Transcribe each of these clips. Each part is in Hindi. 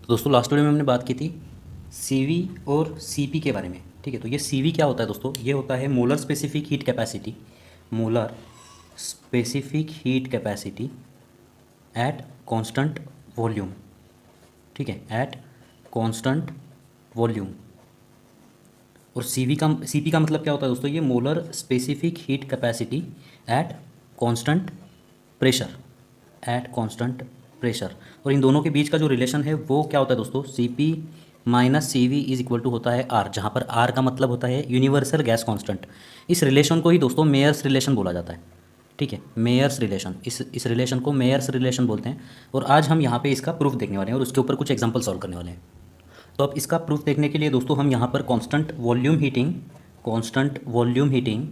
तो दोस्तों लास्ट वीडियो में हमने बात की थी सीवी और सीपी के बारे में। ठीक है, तो ये सीवी क्या होता है दोस्तों? ये होता है molar specific heat capacity, molar specific heat capacity at constant volume. ठीक है, एट कांस्टेंट वॉल्यूम। और सीपी का मतलब क्या होता है दोस्तों? ये molar specific heat capacity at constant pressure, at constant pressure. और इन दोनों के बीच का जो रिलेशन है वो क्या होता है दोस्तों? CP minus CV is equal to होता है आर, जहाँ पर आर का मतलब होता है यूनिवर्सल गैस कांस्टेंट। इस रिलेशन को ही दोस्तों मेयर्स रिलेशन बोला जाता है। ठीक है, मेयर्स रिलेशन, इस रिलेशन को मेयर्स रिलेशन बोलते हैं। और आज हम यहाँ पे इसका प्रूफ देखने वाले हैं और उसके ऊपर कुछ एग्जांपल सॉल्व करने वाले हैं। तो अब इसका प्रूफ देखने के लिए दोस्तों हम यहाँ पर constant volume heating, constant volume heating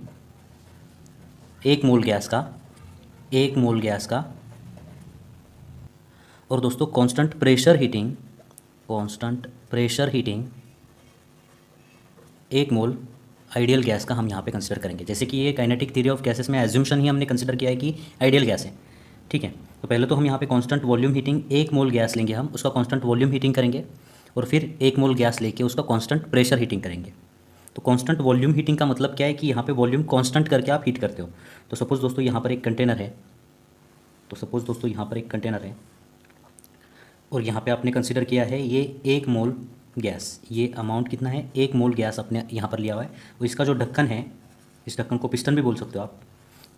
एक मोल गैस का, एक मोल गैस का, और दोस्तों constant pressure heating, constant pressure heating एक मोल आइडियल गैस का हम यहाँ पे कंसिडर करेंगे। जैसे कि ये काइनेटिक थ्योरी ऑफ गैसेस में एज्यूम्शन ही हमने कंसिडर किया है कि आइडियल गैस है। ठीक है, तो पहले तो हम यहाँ पे कांस्टेंट वॉल्यूम हीटिंग एक मोल गैस लेंगे, हम उसका कांस्टेंट वॉल्यूम हीटिंग करेंगे और फिर एक मोल गैस लेके उसका कांस्टेंट प्रेशर हीटिंग करेंगे। तो कांस्टेंट वॉल्यूम हीटिंग का मतलब क्या है कि यहाँ पे वॉल्यूम कांस्टेंट करके आप हीट करते हो। तो सपोज़ दोस्तों यहाँ पर एक कंटेनर है, तो सपोज़ दोस्तों यहाँ पर एक कंटेनर है और यहाँ पे आपने कंसिडर किया है ये एक मोल गैस, ये अमाउंट कितना है? एक मोल गैस आपने यहाँ पर लिया हुआ है। और इसका जो ढक्कन है, इस ढक्कन को पिस्टन भी बोल सकते हो आप,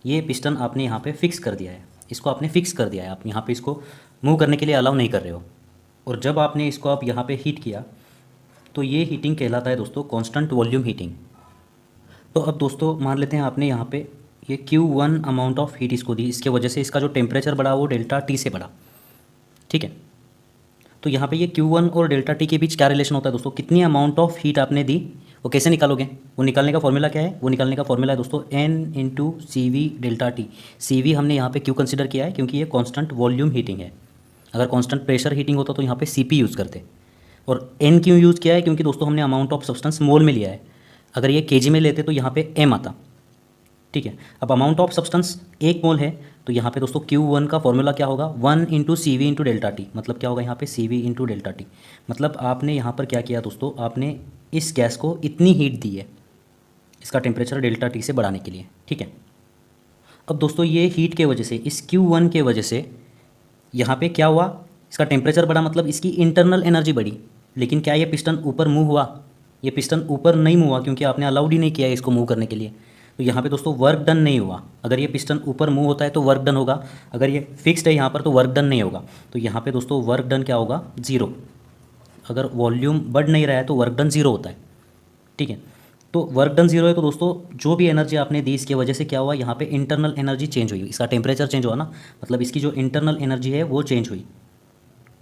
ये पिस्टन आपने यहाँ पे फिक्स कर दिया है, इसको आपने फिक्स कर दिया है, आप यहाँ पे इसको मूव करने के लिए अलाउ नहीं कर रहे हो। और जब आपने इसको आप यहाँ पे हीट किया तो ये हीटिंग कहलाता है दोस्तों कांस्टेंट वॉल्यूम हीटिंग। तो अब दोस्तों मान लेते हैं आपने यहाँ पे ये Q1 अमाउंट ऑफ हीट इसको दी, इसके वजह से इसका जो टेम्परेचर बढ़ा वो डेल्टा टी से बढ़ा। ठीक है, तो यहाँ पे ये Q1 और डेल्टा टी के बीच क्या रिलेशन होता है दोस्तों? कितनी अमाउंट ऑफ हीट आपने दी, वो कैसे निकालोगे? वो निकालने का फॉर्मूला क्या है? वो निकालने का फॉर्मूला है दोस्तों N into C V delta T. C V हमने यहाँ पे क्यों कंसिडर किया है? क्योंकि ये कांस्टेंट वॉल्यूम हीटिंग है। अगर कांस्टेंट प्रेशर हीटिंग होता तो यहाँ पे सी पी यूज़ करते। और N क्यों यूज़ किया है? क्योंकि दोस्तों हमने अमाउंट ऑफ सब्सटेंस मोल में लिया है। अगर ये केजी में लेते तो यहाँ पे M आता। ठीक है, अब अमाउंट ऑफ सब्सटेंस एक मोल है तो यहाँ पे दोस्तों Q1 का फॉर्मूला क्या होगा? 1 into C V into delta T. मतलब क्या होगा यहाँ पे? C V into delta T. मतलब आपने यहाँ पर क्या किया दोस्तों? आपने इस गैस को इतनी हीट दी है इसका टेम्परेचर डेल्टा टी से बढ़ाने के लिए। ठीक है, अब दोस्तों ये हीट के वजह से, इस Q1 के वजह से यहाँ पे क्या हुआ? इसका टेम्परेचर बढ़ा, मतलब इसकी इंटरनल एनर्जी बढ़ी। लेकिन क्या ये पिस्टन ऊपर मूव हुआ? ये पिस्टन ऊपर नहीं मूव हुआ क्योंकि आपने अलाउड ही नहीं किया इसको मूव करने के लिए। तो यहाँ पे दोस्तों वर्क डन नहीं हुआ। अगर ये पिस्टन ऊपर मूव होता है तो वर्क डन होगा, अगर ये फिक्स्ड है यहाँ पर तो वर्क डन नहीं होगा। तो यहाँ पे दोस्तों वर्क डन क्या होगा? ज़ीरो। अगर वॉल्यूम बढ़ नहीं रहा है तो वर्क डन ज़ीरो होता है। ठीक है, तो वर्क डन ज़ीरो है तो दोस्तों जो भी एनर्जी आपने दी इसकी वजह से क्या हुआ? यहाँ पे इंटरनल एनर्जी चेंज हुई, इसका टेम्परेचर चेंज हुआ ना, मतलब इसकी जो इंटरनल एनर्जी है वो चेंज हुई।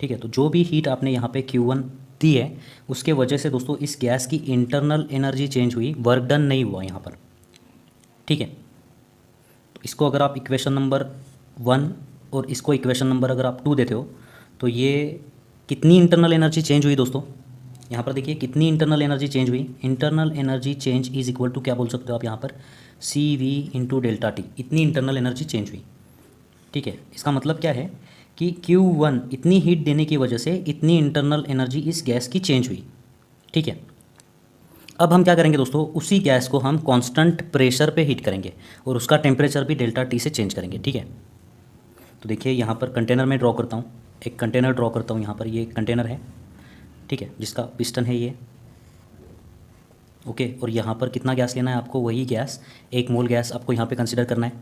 ठीक है, तो जो भी हीट आपने यहाँ पे Q1 दी है उसके वजह से दोस्तों इस गैस की इंटरनल एनर्जी चेंज हुई, वर्क डन नहीं हुआ यहाँ पर। ठीक है, तो इसको अगर आप इक्वेशन नंबर 1 और इसको इक्वेशन नंबर अगर आप 2 देते हो तो ये कितनी इंटरनल एनर्जी चेंज हुई दोस्तों? यहाँ पर देखिए कितनी इंटरनल एनर्जी चेंज हुई। Internal energy change is equal to क्या बोल सकते हो आप यहाँ पर? C V into delta T. इतनी इंटरनल एनर्जी चेंज हुई। ठीक है, इसका मतलब क्या है कि Q1 इतनी हीट देने की वजह से इतनी इंटरनल एनर्जी इस गैस की चेंज हुई। ठीक है, अब हम क्या करेंगे दोस्तों? उसी गैस को हम कांस्टेंट प्रेशर पे हीट करेंगे और उसका टेम्परेचर भी डेल्टा टी से चेंज करेंगे। ठीक है, तो देखिए यहाँ पर कंटेनर में ड्रॉ करता हूँ, एक कंटेनर ड्रॉ करता हूँ। यहाँ पर ये कंटेनर है, ठीक है, जिसका पिस्टन है ये। ओके, और यहाँ पर कितना गैस लेना है आपको? वही गैस, एक मोल गैस आपको यहाँ पे कंसिडर करना है।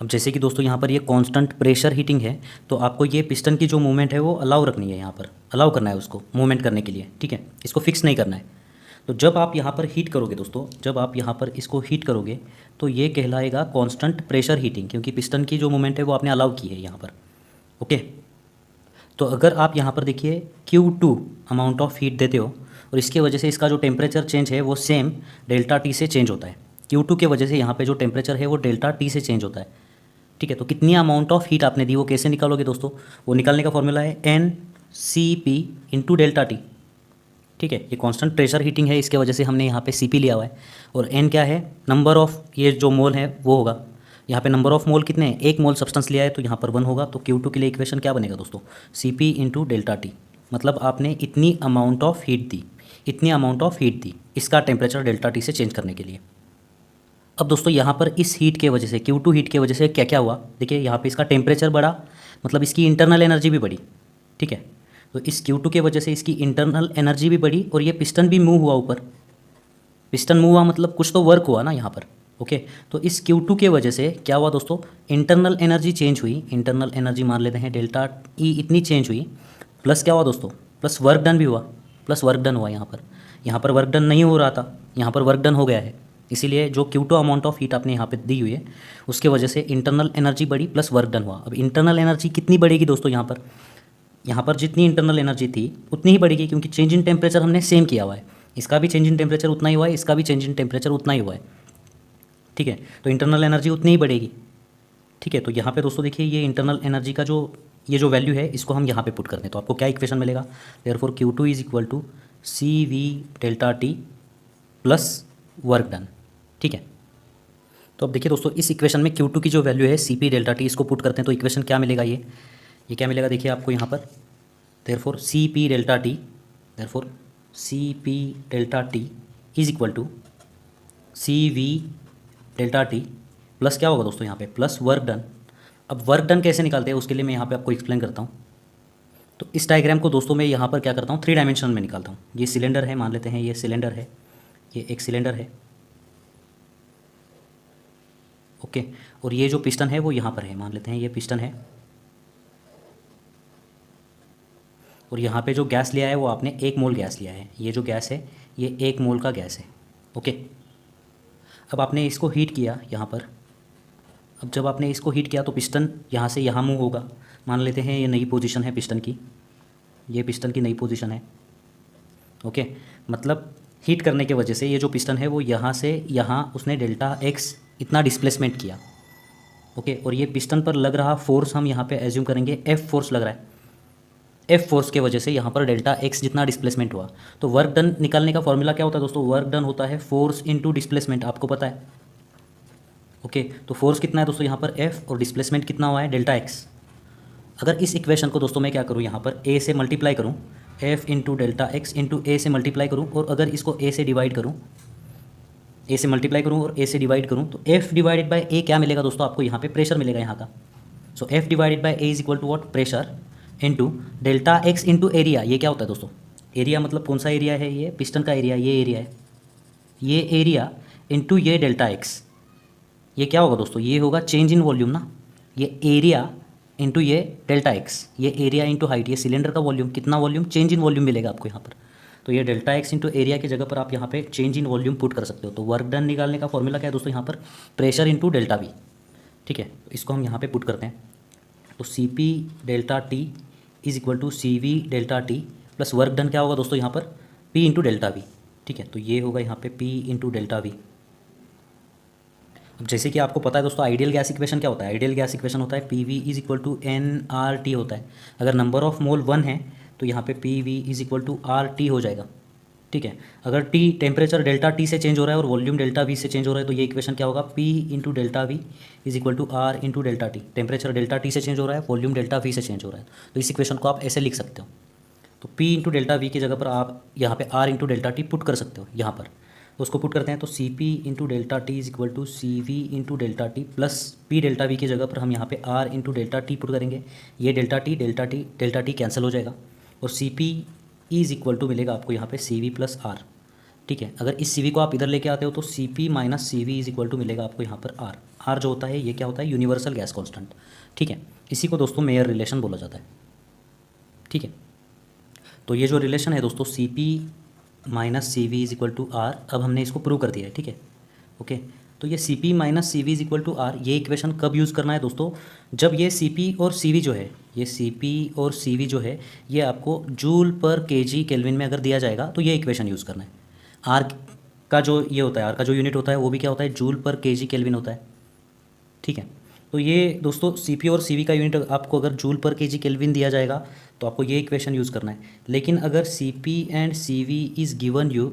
अब जैसे कि दोस्तों यहाँ पर ये कांस्टेंट प्रेशर हीटिंग है तो आपको ये पिस्टन की जो मूवमेंट है वो अलाउ रखनी है, यहाँ पर अलाउ करना है उसको मूवमेंट करने के लिए। ठीक है, इसको फिक्स नहीं करना है। तो जब आप यहाँ पर हीट करोगे दोस्तों, जब आप यहाँ पर इसको हीट करोगे तो ये कहलाएगा कांस्टेंट प्रेशर हीटिंग, क्योंकि पिस्टन की जो मूवमेंट है वो आपने अलाउ की है यहाँ पर। ओके, तो अगर आप यहाँ पर देखिए Q2 अमाउंट ऑफ हीट देते हो और इसके वजह से इसका जो टेम्परेचर चेंज है वो सेम डेल्टा टी से चेंज होता है। Q2 के वजह से यहाँ पे जो टेम्परेचर है वो डेल्टा टी से चेंज होता है। ठीक है, तो कितनी अमाउंट ऑफ हीट आपने दी वो कैसे निकालोगे दोस्तों? वो निकालने का फॉर्मूला है N C P into delta T. ठीक है, ये कांस्टेंट प्रेशर हीटिंग है, इसके वजह से हमने यहाँ पे सी पी लिया हुआ है। और N क्या है? नंबर ऑफ ये जो मोल है वो होगा। यहाँ पे नंबर ऑफ मोल कितने हैं? एक मोल सब्सटेंस लिया है तो यहाँ पर 1 होगा। तो Q2 के लिए इक्वेशन क्या बनेगा दोस्तों? C P into delta T. मतलब आपने इतनी अमाउंट ऑफ हीट दी, इतनी अमाउंट ऑफ हीट दी इसका टेम्परेचर डेल्टा टी से चेंज करने के लिए। अब दोस्तों यहाँ पर इस हीट के वजह से, Q2 हीट के वजह से क्या क्या हुआ, देखिए यहाँ पे इसका टेम्परेचर बढ़ा, मतलब इसकी इंटरनल एनर्जी भी बढ़ी। ठीक है, तो इस Q2 के वजह से इसकी इंटरनल एनर्जी भी बढ़ी और ये पिस्टन भी मूव हुआ ऊपर। पिस्टन मूव हुआ मतलब कुछ तो वर्क हुआ ना यहाँ पर। ओके, तो इस Q2 के वजह से क्या हुआ दोस्तों, इंटरनल एनर्जी चेंज हुई। इंटरनल एनर्जी मान लेते हैं डेल्टा ई इतनी चेंज हुई, प्लस क्या हुआ दोस्तों, प्लस वर्क डन भी हुआ, प्लस वर्क डन हुआ यहाँ पर वर्क डन नहीं हो रहा था, यहाँ पर वर्क डन हो गया है। इसीलिए जो Q2 अमाउंट ऑफ हीट आपने यहाँ पे दी हुई है उसके वजह से इंटरनल एनर्जी बढ़ी प्लस वर्क डन हुआ। अब इंटरनल एनर्जी कितनी बढ़ेगी दोस्तों, यहाँ पर जितनी इंटरनल एनर्जी थी उतनी ही बढ़ेगी, क्योंकि चेंज इन टेम्परेचर हमने सेम किया हुआ है। इसका भी चेंज इन टेम्परेचर उतना ही हुआ है, इसका भी चेंज इन टेम्परेचर उतना ही हुआ है। ठीक है, तो इंटरनल एनर्जी उतनी ही बढ़ेगी। ठीक है, तो यहाँ पे दोस्तों देखिए ये इंटरनल एनर्जी का ये जो वैल्यू है इसको हम यहाँ पे पुट करते हैं, तो आपको क्या इक्वेशन मिलेगा, therefore Q2 is equal to C V delta T plus work done. ठीक है, तो अब देखिए दोस्तों इस इक्वेशन में Q2 की जो वैल्यू है सी पी डेल्टा टी, इसको पुट करते हैं तो इक्वेशन क्या मिलेगा, ये क्या मिलेगा देखिए आपको यहाँ पर, therefore C P delta T, therefore C P delta T is equal to C V delta T plus क्या होगा दोस्तों यहाँ पे, प्लस वर्क डन। अब वर्क डन कैसे निकालते हैं उसके लिए मैं यहाँ पे आपको एक्सप्लेन करता हूँ। तो इस डायग्राम को दोस्तों मैं यहाँ पर क्या करता हूँ, 3 डायमेंशन में निकालता हूँ। ये सिलेंडर है, मान लेते हैं ये सिलेंडर है, ये एक सिलेंडर है। ओके, और ये जो पिस्टन है वो यहाँ पर है, मान लेते हैं ये पिस्टन है। और यहाँ पे जो गैस लिया है वो आपने 1 मोल गैस लिया है, ये जो गैस है ये 1 मोल का गैस है। ओके, अब आपने इसको हीट किया यहाँ पर। अब जब आपने इसको हीट किया तो पिस्टन यहाँ से यहाँ मूव होगा। मान लेते हैं ये नई पोजीशन है पिस्टन की, ये पिस्टन की नई पोजीशन है। ओके, मतलब हीट करने की वजह से ये जो पिस्टन है वो यहाँ से यहाँ उसने डेल्टा एक्स इतना डिस्प्लेसमेंट किया। ओके, और ये पिस्टन पर लग रहा फोर्स हम यहाँ पे एज्यूम करेंगे एफ फोर्स लग रहा है। एफ फोर्स के वजह से यहाँ पर डेल्टा एक्स जितना डिस्प्लेसमेंट हुआ। तो वर्क डन निकालने का फॉर्मूला क्या होता है दोस्तों, वर्क डन होता है फोर्स इनटू डिस्प्लेसमेंट, आपको पता है। ओके, तो फोर्स कितना है दोस्तों यहाँ पर एफ, और डिस्प्लेसमेंट कितना हुआ है डेल्टा एक्स। अगर इस इक्वेशन को दोस्तों मैं क्या करूँ, यहाँ पर ए से मल्टीप्लाई करूँ, F into delta X into A से मल्टीप्लाई करूँ, और अगर इसको ए से डिवाइड करूँ, ए से मल्टीप्लाई करूँ और ए से डिवाइड करूँ, तो एफ डिवाइडेड बाय ए क्या मिलेगा दोस्तों, आपको यहाँ पे प्रेशर मिलेगा यहाँ का। So F divided by A is equal to what, pressure into delta X into area. ये क्या होता है दोस्तों, एरिया मतलब कौन सा एरिया है, ये पिस्टन का एरिया, ये एरिया है, ये एरिया इंटू ये डेल्टा एक्स। ये क्या होगा दोस्तों, ये होगा चेंज इन वॉल्यूम ना, ये एरिया इंटू ये डेल्टा एक्स, ये एरिया इंटू हाइट, ये सिलेंडर का वॉल्यूम, कितना वॉल्यूम, चेंज इन वॉल्यूम मिलेगा आपको यहाँ पर। तो ये डेल्टा एक्स इंटू एरिया की जगह पर आप यहाँ पे चेंज इन वॉल्यूम पुट कर सकते हो। तो वर्क डन निकालने का फॉर्मूला क्या है दोस्तों, यहाँ पर प्रेशर इंटू डेल्टा वी। ठीक है, तो इसको हम यहाँ पे पुट करते हैं, तो C P delta T is equal to C V delta T plus work done क्या होगा दोस्तों यहाँ पर, पी इंटू डेल्टा वी। ठीक है, तो ये होगा यहाँ पे पी इंटू डेल्टा वी। अब जैसे कि आपको पता है दोस्तों आइडियल गैस इक्वेशन क्या होता है, आइडियल गैस इक्वेशन होता है P V is equal to N R T होता है। अगर नंबर ऑफ मोल 1 है तो यहाँ पे P V is equal to R T हो जाएगा। ठीक है, अगर टी टेम्परेचर डेल्टा टी से चेंज हो रहा है और वॉल्यूम डेल्टा वी से चेंज हो रहा है तो ये इक्वेशन क्या होगा, P into delta V is equal to R into delta T. Temperature delta T से चेंज हो रहा है, वॉल्यूम डेल्टा वी से चेंज हो रहा है, तो इस इक्वेशन को आप ऐसे लिख सकते हो। तो पी इंटू डेल्टा वी की जगह पर आप यहाँ पे R into delta T put कर सकते हो यहाँ पर। तो उसको पुट करते हैं, तो C P into delta T is equal to C V into delta T plus P delta V की जगह पर हम यहाँ पे R into delta T put करेंगे। ये डेल्टा टी कैंसिल हो जाएगा और C P is equal to मिलेगा आपको यहाँ पे सी वी प्लस आर। ठीक है, अगर इस सी वी को आप इधर लेके आते हो तो C P minus C V is equal to मिलेगा आपको यहाँ पर आर। आर जो होता है ये क्या होता है, यूनिवर्सल गैस कॉन्स्टेंट। ठीक है, इसी को दोस्तों मेयर रिलेशन बोला जाता है। ठीक है, तो ये जो रिलेशन है दोस्तों C P minus C V is equal to R, अब हमने इसको प्रूव कर दिया है। ठीक है, ओके, तो ये C P minus C V is equal to R, ये इक्वेशन कब यूज़ करना है दोस्तों, जब ये सी पी और सी वी जो है, ये सी पी और सी वी जो है ये आपको जूल पर केजी केल्विन में अगर दिया जाएगा तो ये इक्वेशन यूज़ करना है। आर का जो ये होता है, आर का जो यूनिट होता है वो भी क्या होता है, जूल पर केजी केल्विन होता है। ठीक है, तो ये दोस्तों सी पी और सी वी का यूनिट आपको अगर जूल पर केजी केल्विन दिया जाएगा तो आपको ये इक्वेशन यूज़ करना है। लेकिन अगर C P and C V is given you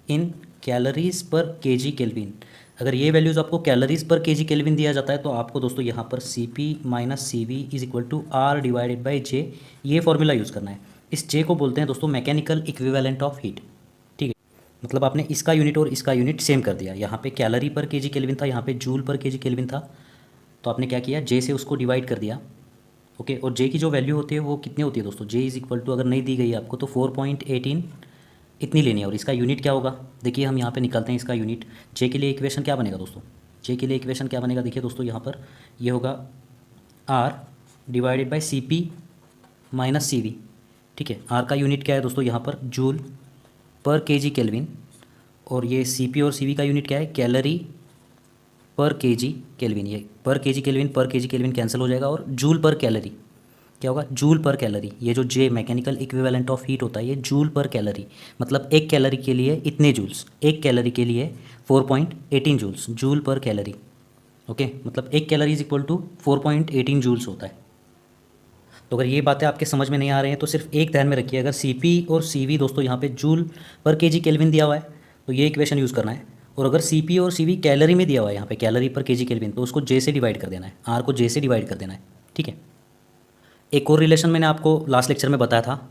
in calories per KG Kelvin, अगर ये वैल्यूज़ आपको कैलोरीज पर केजी केल्विन दिया जाता है तो आपको दोस्तों यहाँ पर C P minus C V is equal to R divided by J, ये फॉर्मूला यूज़ करना है। इस जे को बोलते हैं दोस्तों मैकेनिकल इक्विवेलेंट ऑफ हीट। ठीक है, मतलब आपने इसका यूनिट और इसका यूनिट सेम कर दिया। यहाँ पे कैलोरी पर केजी केल्विन था, यहाँ पे जूल पर केजी केल्विन था, तो आपने क्या किया, जे से उसको डिवाइड कर दिया। ओके, और जे की जो वैल्यू होती है वो कितनी होती है दोस्तों, जे इज़ इक्वल टू, अगर नहीं दी गई आपको तो 4.18 इतनी लेनी है। और इसका यूनिट क्या होगा, देखिए हम यहाँ पे निकालते हैं इसका यूनिट। जे के लिए इक्वेशन क्या बनेगा दोस्तों, जे के लिए इक्वेशन क्या बनेगा, देखिए दोस्तों यहाँ पर ये होगा R divided by C P minus C V. ठीक है, आर का यूनिट क्या है दोस्तों यहाँ पर, जूल पर केजी केल्विन, और ये सी पी और सी वी का यूनिट क्या है, कैलोरी पर केजी केल्विन। ये पर केजी केल्विन कैंसिल हो जाएगा, और जूल पर कैलोरी क्या होगा, जूल पर कैलोरी। ये जो जे मैकेनिकल इक्विवेलेंट ऑफ हीट होता है ये जूल पर कैलोरी, मतलब एक कैलोरी के लिए इतने जूल्स, एक कैलोरी के लिए 4.18 joules, joule per calorie. Okay, मतलब एक calorie is equal to 4.18 joules होता है। तो अगर ये बातें आपके समझ में नहीं आ रही हैं तो सिर्फ एक ध्यान में रखिए, अगर सी पी और सी वी दोस्तों यहाँ पे जूल पर केजी केल्विन दिया हुआ है तो ये इक्वेशन यूज़ करना है, और अगर सी पी और सी वी कैलोरी में दिया हुआ है यहाँ पे कैलोरी पर केजी केल्विन, तो उसको जे से डिवाइड कर देना है, आर को जे से डिवाइड कर देना है। ठीक है, एक और रिलेशन मैंने आपको लास्ट लेक्चर में बताया था,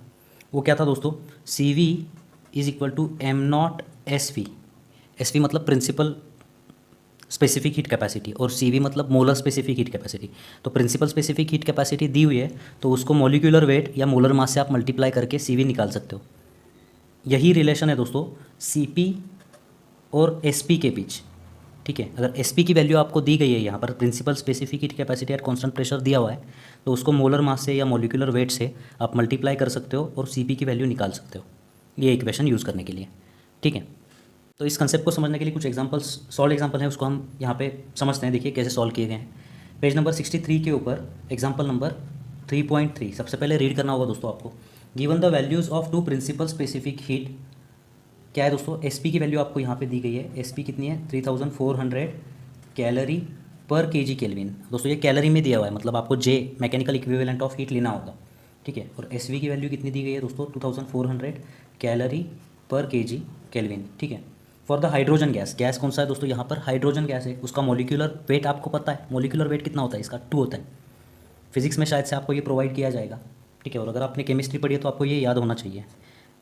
वो क्या था दोस्तों, C V is equal to M not S V. S V मतलब प्रिंसिपल स्पेसिफिक हीट कैपेसिटी, और सी वी मतलब मोलर स्पेसिफिक हीट कैपेसिटी। तो प्रिंसिपल स्पेसिफिक हीट कैपेसिटी दी हुई है तो उसको मॉलिक्यूलर वेट या मोलर मास से आप मल्टीप्लाई करके सी वी निकाल सकते हो। यही रिलेशन है दोस्तों सी पी और एस पी के बीच। ठीक है, अगर एस पी की वैल्यू आपको दी गई है यहाँ पर, principal specific heat capacity at constant pressure दिया हुआ है, तो उसको मोलर मास से या मॉलिक्यूलर वेट से आप मल्टीप्लाई कर सकते हो और सी पी की वैल्यू निकाल सकते हो, ये इक्वेशन यूज़ करने के लिए। ठीक है, तो इस कंसेप्ट को समझने के लिए कुछ एग्जांपल्स, सॉल्व एग्जांपल हैं, उसको हम यहाँ पे समझते हैं। देखिए कैसे सॉल्व किए गए हैं। पेज नंबर 63 के ऊपर एग्जांपल नंबर 3.3 सबसे पहले रीड करना होगा दोस्तों आपको। Given the values of two principal specific heat, क्या है दोस्तों, एस पी की वैल्यू आपको यहाँ पे दी गई है। एस पी कितनी है, 3400 कैलोरी पर केजी केल्विन। दोस्तों ये कैलोरी में दिया हुआ है, मतलब आपको जे मैकेनिकल इक्विवेलेंट ऑफ हीट लेना होगा। ठीक है, और एस वी की वैल्यू कितनी दी गई है दोस्तों, 2400 कैलोरी पर केजी केल्विन। ठीक है, for the hydrogen gas, gas कौन सा है दोस्तों, यहाँ पर हाइड्रोजन गैस है, उसका मॉलिक्यूलर वेट आपको पता है, मॉलिक्यूलर वेट कितना होता है इसका, 2 होता है। फिजिक्स में शायद से आपको ये प्रोवाइड किया जाएगा। ठीक है, और अगर आपने केमिस्ट्री पढ़ी है तो आपको ये याद होना चाहिए।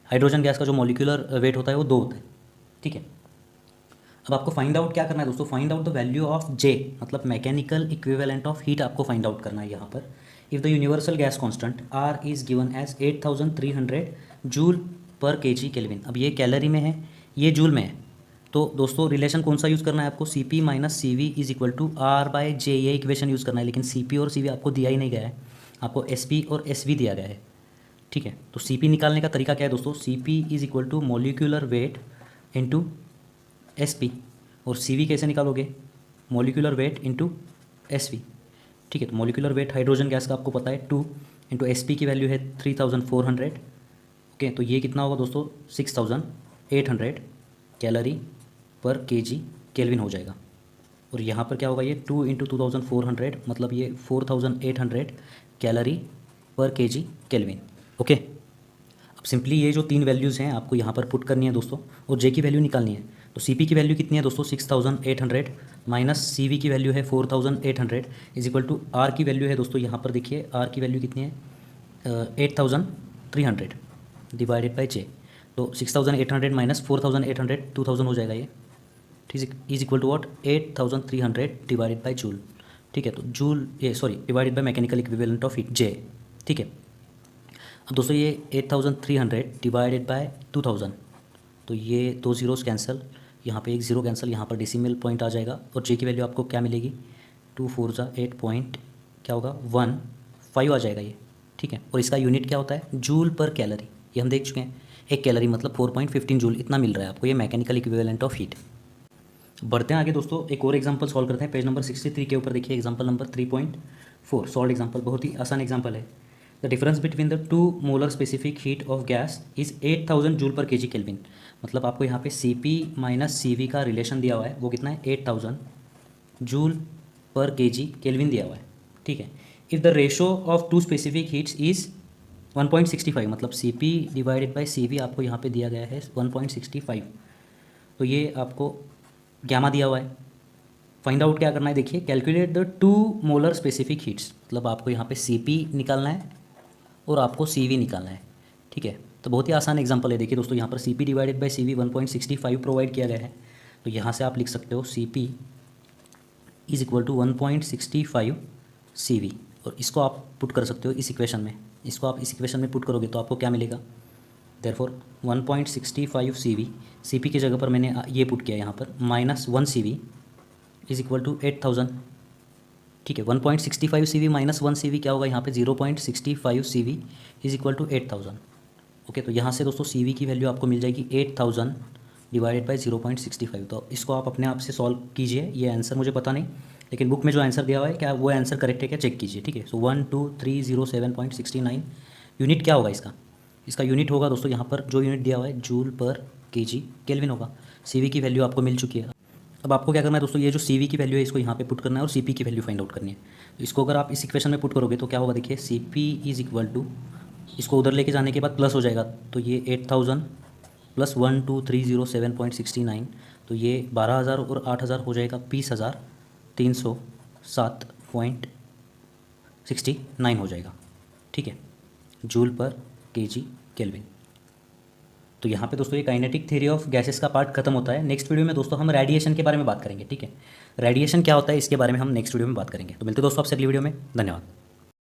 हाइड्रोजन गैस का जो मॉलिक्यूलर वेट होता है वो 2 होता है। ठीक है, अब आपको फाइंड आउट क्या करना है दोस्तों, find out the value of J, मतलब मैकेनिकल इक्विवेलेंट ऑफ हीट आपको फाइंड आउट करना है यहाँ पर। If the universal gas constant R is given as 8300 joule per KG kelvin. अब ये कैलोरी में है, ये जूल में है, तो दोस्तों रिलेशन कौन सा यूज़ करना है आपको, C P minus C V is equal to R by J, ये इक्वेशन यूज़ करना है। लेकिन सी पी और सी वी आपको दिया ही नहीं गया है, आपको एस पी और एस वी दिया गया है। ठीक है, तो सी पी निकालने का तरीका क्या है दोस्तों, C P is equal to molecular weight into S P, और सी वी कैसे निकालोगे, molecular weight into S V. ठीक है, तो मॉलिक्यूलर वेट हाइड्रोजन गैस का आपको पता है 2, इंटू एस पी की वैल्यू है 3400। ओके, तो ये कितना होगा दोस्तों, 6800 कैलोरी पर केजी केल्विन हो जाएगा। और यहाँ पर क्या होगा, ये 2 इंटू 2400 मतलब ये 4800 कैलोरी पर केजी केल्विन। ओके, अब सिंपली ये जो 3 वैल्यूज़ हैं आपको यहाँ पर पुट करनी है दोस्तों, और जे की वैल्यू निकालनी है। तो सी पी की वैल्यू कितनी है दोस्तों, 6800 माइनस सी वी की वैल्यू है 4800 इज इक्वल टू आर की वैल्यू है दोस्तों, यहाँ पर देखिए आर की वैल्यू कितनी है, 8300 डिवाइडेड बाई जे। तो 6800 माइनस 4800 2000 हो जाएगा ये। ठीक, is equal to what, 8300 divided by joule. ठीक है, तो जूल ये sorry divided by mechanical equivalent of heat J. ठीक है, अब दोस्तों ये 8300 डिवाइडेड बाय 2000, तो ये 2 ज़ीरोज़ कैंसिल, यहाँ पे 1 ज़ीरो कैंसिल, यहाँ पर डेसिमल पॉइंट आ जाएगा, और जे की वैल्यू आपको क्या मिलेगी, 2 4 जा 8 पॉइंट क्या होगा 15 आ जाएगा ये। ठीक है, और इसका यूनिट क्या होता है, जूल पर कैलोरी, ये हम देख चुके हैं, एक कैलोरी मतलब 4.15 जूल, इतना मिल रहा है आपको, ये मैकेनिकल इक्विवेलेंट ऑफ हीट। बढ़ते हैं आगे दोस्तों, एक और एग्जांपल सॉल्व करते हैं। पेज नंबर 63 के ऊपर देखिए एग्जांपल नंबर 3.4 सॉल्व एग्जांपल, बहुत ही आसान एग्जांपल है। The difference between the 2 molar specific heat of gas is 8000 joule per KG kelvin. मतलब आपको यहाँ पे C P minus C V का रिलेशन दिया हुआ है, वो कितना है, 8000 जूल पर केजी केल्विन दिया हुआ है। ठीक है, if the ratio of 2 specific heats is 1.65, मतलब C P divided by C V आपको यहाँ पे दिया गया है 1.65, तो ये आपको गैमा दिया हुआ है। फाइंड आउट क्या करना है, देखिए calculate the 2 molar specific heats, मतलब आपको यहाँ पे सी पी निकालना है और आपको सी वी निकालना है। ठीक है। तो बहुत ही आसान एग्जांपल है, देखिए दोस्तों यहाँ पर C P divided by C V 1.65 provide किया गया है। तो यहाँ से आप लिख सकते हो C P is equal to 1.65 C V, और इसको आप पुट कर सकते हो इस इक्वेशन में। इसको आप इस इक्वेशन में पुट करोगे तो आपको क्या मिलेगा, therefore 1.65 C V, C P की जगह पर मैंने ये पुट किया यहाँ पर -1 सी वी इज़ इक्वल टू 8000। ठीक है, 1.65 सी वी -1 सी वी क्या होगा यहाँ पे, 0.65 C V is equal to 8000। Okay, तो यहाँ से दोस्तों सी वी की वैल्यू आपको मिल जाएगी 8000 डिवाइडेड बाई 0.65। तो इसको आप अपने आप से सॉल्व कीजिए, ये आंसर मुझे पता नहीं, लेकिन बुक में जो आंसर दिया हुआ है क्या वो आंसर करेक्ट है क्या, चेक कीजिए। ठीक है, सो 12307.69 यूनिट क्या होगा इसका, इसका यूनिट होगा दोस्तों यहाँ पर जो यूनिट दिया हुआ है जूल पर केजी केल्विन होगा। सी वी की वैल्यू आपको मिल चुकी है। अब आपको क्या करना है दोस्तों, ये जो सी वी की वैल्यू है इसको यहाँ पे पुट करना है और सी पी की वैल्यू फाइंड आउट करनी है। तो इसको अगर आप इस इक्वेशन में पुट करोगे तो क्या होगा, देखिए C P is equal to, इसको उधर लेके जाने के बाद प्लस हो जाएगा, तो ये 8000 प्लस 12307.69, तो ये 12000 और 8000 हो जाएगा 20307.69 हो जाएगा। ठीक है, जूल पर केजी केल्विन। तो यहाँ पे दोस्तों ये काइनेटिक थ्योरी ऑफ गैसेस का पार्ट खत्म होता है। नेक्स्ट वीडियो में दोस्तों हम रेडिएशन के बारे में बात करेंगे। ठीक है, रेडिएशन क्या होता है इसके बारे में हम नेक्स्ट वीडियो में बात करेंगे। तो मिलते हैं दोस्तों आपसे अगली वीडियो में, धन्यवाद।